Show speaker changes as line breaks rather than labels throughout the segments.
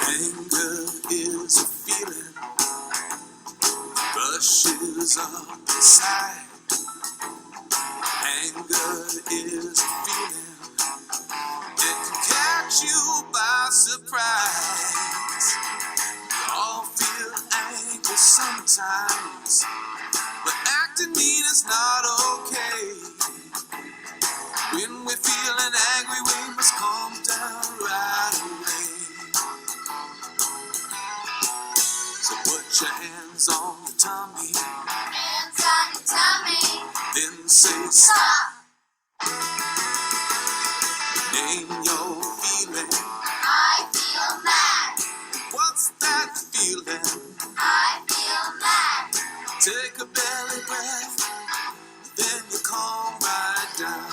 Anger is a feeling, rushes up inside. Anger is a feeling, it can catch you by surprise. We all feel angry sometimes, but acting mean is not okay. When we're feeling angry, we must calm down right away. So put your hands on your tummy. Hands on your tummy. Then say stop. Name your feeling. I feel mad. What's that feeling? I feel mad. Take a belly breath, then you calm right down.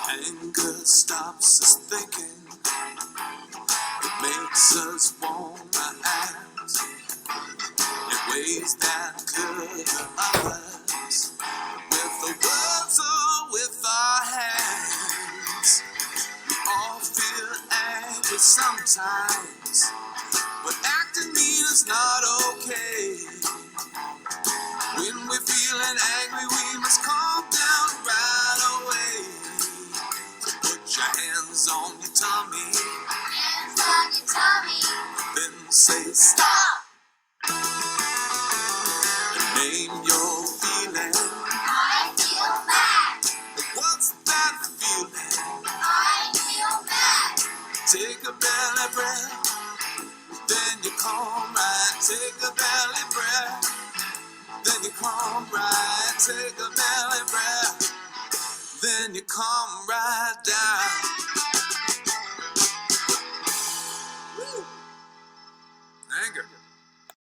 Anger stops us thinking. It makes us wanna act in ways that could hurt others. With the words or with our hands. We all feel angry sometimes, but acting mean is not okay. When we're feeling angry, we must calm down right away. So put your hands on your tummy. Hands on your tummy. Then say stop. And name your feeling. I feel mad. What's that feeling? I feel mad. Take a belly breath, then you calm right. Take a belly breath, then you calm right. Take a belly breath, then you calm right down. Woo. Anger.